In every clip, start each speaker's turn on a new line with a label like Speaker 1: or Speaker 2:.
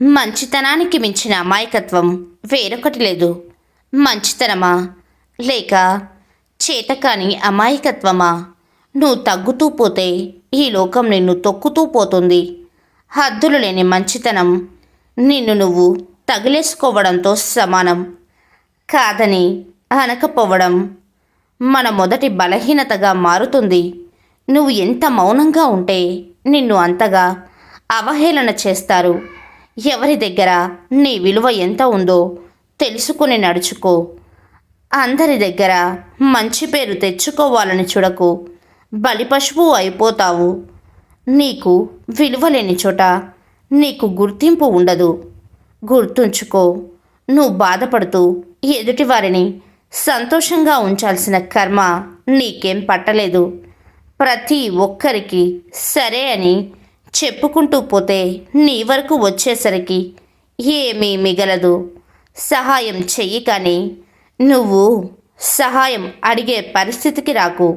Speaker 1: మంచితనానికి మించిన అమాయకత్వం వేరొకటి లేదు. మంచితనమా లేక చేతకాని అమాయకత్వమా? నువ్వు తగ్గుతూ పోతే ఈ లోకం నిన్ను తొక్కుతూ పోతుంది. హద్దులు లేని మంచితనం నిన్ను నువ్వు తగిలేసుకోవడంతో సమానం. కాదని అనకపోవడం మన మొదటి బలహీనతగా మారుతుంది. నువ్వు ఎంత మౌనంగా ఉంటే నిన్ను అంతగా అవహేళన చేస్తారు. ఎవరి దగ్గర నీ విలువ ఎంత ఉందో తెలుసుకుని నడుచుకో. అందరి దగ్గర మంచి పేరు తెచ్చుకోవాలని చూడకు. బలిపశువు అయిపోతావు. నీకు విలువ లేని చోట నీకు గుర్తింపు ఉండదు. గుర్తుంచుకో, నువ్వు బాధపడుతూ ఎదుటివారిని సంతోషంగా ఉంచాల్సిన కర్మ నీకేం పట్టలేదు. ప్రతి ఒక్కరికి సరే అని చెప్పుకుంటూ పోతే నీ వరకు వచ్చేసరికి ఏమీ మిగలదు. సహాయం చెయ్యి, కానీ నువ్వు సహాయం అడిగే పరిస్థితికి రాకు.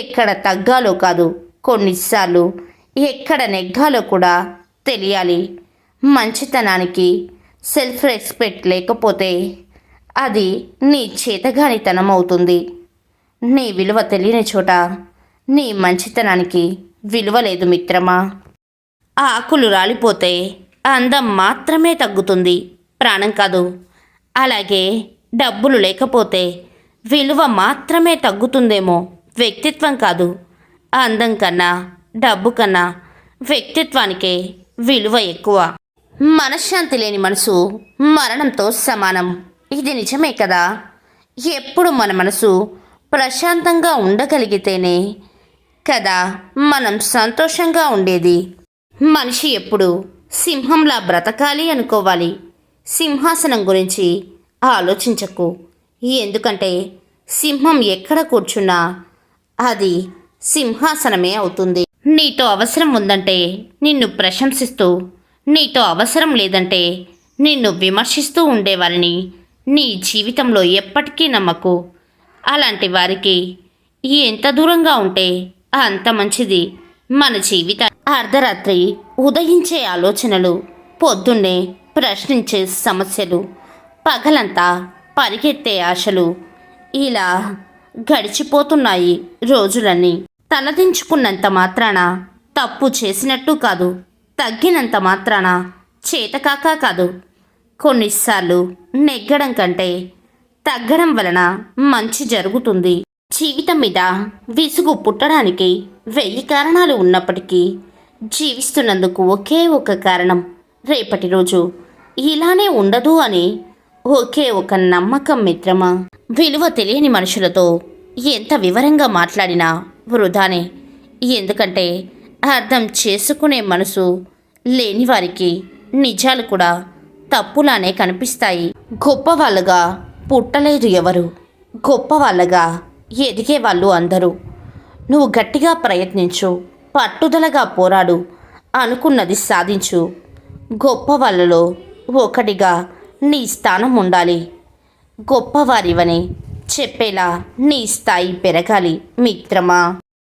Speaker 1: ఎక్కడ తగ్గాలో కాదు, కొన్నిసార్లు ఎక్కడ నెగ్గాలో కూడా తెలియాలి. మంచితనానికి సెల్ఫ్ రెస్పెక్ట్ లేకపోతే అది నీ చేతగానితనం అవుతుంది. నీ విలువ తెలియని చోట నీ మంచితనానికి విలువ లేదు మిత్రమా. ఆకులు రాలిపోతే అందం మాత్రమే తగ్గుతుంది, ప్రాణం కాదు. అలాగే డబ్బులు లేకపోతే విలువ మాత్రమే తగ్గుతుందేమో, వ్యక్తిత్వం కాదు. అందం కన్నా డబ్బు కన్నా వ్యక్తిత్వానికే విలువ ఎక్కువ. మనశ్శాంతి లేని మనసు మరణంతో సమానం. ఇది నిజమే కదా. ఎప్పుడు మన మనసు ప్రశాంతంగా ఉండగలిగితేనే కదా మనం సంతోషంగా ఉండేది. మనిషి ఎప్పుడు సింహంలా బ్రతకాలి అనుకోవాలి. సింహాసనం గురించి ఆలోచించకు. ఎందుకంటే సింహం ఎక్కడ కూర్చున్నా అది సింహాసనమే అవుతుంది. నీతో అవసరం ఉందంటే నిన్ను ప్రశంసిస్తూ, నీతో అవసరం లేదంటే నిన్ను విమర్శిస్తూ ఉండేవారిని నీ జీవితంలో ఎప్పటికీ నమ్మకు. అలాంటి వారికి ఎంత దూరంగా ఉంటే అంత మంచిది. మన జీవిత అర్ధరాత్రి ఉదయించే ఆలోచనలు, పొద్దున్నే ప్రశ్నించే సమస్యలు, పగలంతా పరిగెత్తే ఆశలు, ఇలా గడిచిపోతున్నాయి రోజులన్నీ. తలదించుకున్నంత మాత్రాన తప్పు చేసినట్టు కాదు, తగ్గినంత మాత్రాన చేతకాక కాదు. కొన్నిసార్లు నెగ్గడం కంటే తగ్గడం వలన మంచి జరుగుతుంది. జీవితం మీద విసుగు పుట్టడానికి 1000 కారణాలు ఉన్నప్పటికీ జీవిస్తున్నందుకు ఒకే ఒక కారణం, రేపటి రోజు ఇలానే ఉండదు అని ఒకే ఒక నమ్మకం మిత్రమా. విలువ తెలియని మనుషులతో ఎంత వివరంగా మాట్లాడినా వృధానే. ఎందుకంటే అర్థం చేసుకునే మనసు లేని వారికి నిజాలు కూడా తప్పులానే కనిపిస్తాయి. గొప్పవాళ్ళుగా పుట్టలేదు ఎవరు, గొప్పవాళ్ళగా ఎదిగే వాళ్ళు అందరూ. నువ్వు గట్టిగా ప్రయత్నించు, పట్టుదలగా పోరాడు, అనుకున్నది సాధించు. గొప్ప వాళ్ళలో ఒకటిగా నీ స్థానం ఉండాలి. గొప్పవారివని చెప్పేలా నీ స్థాయి పెరగాలి మిత్రమా.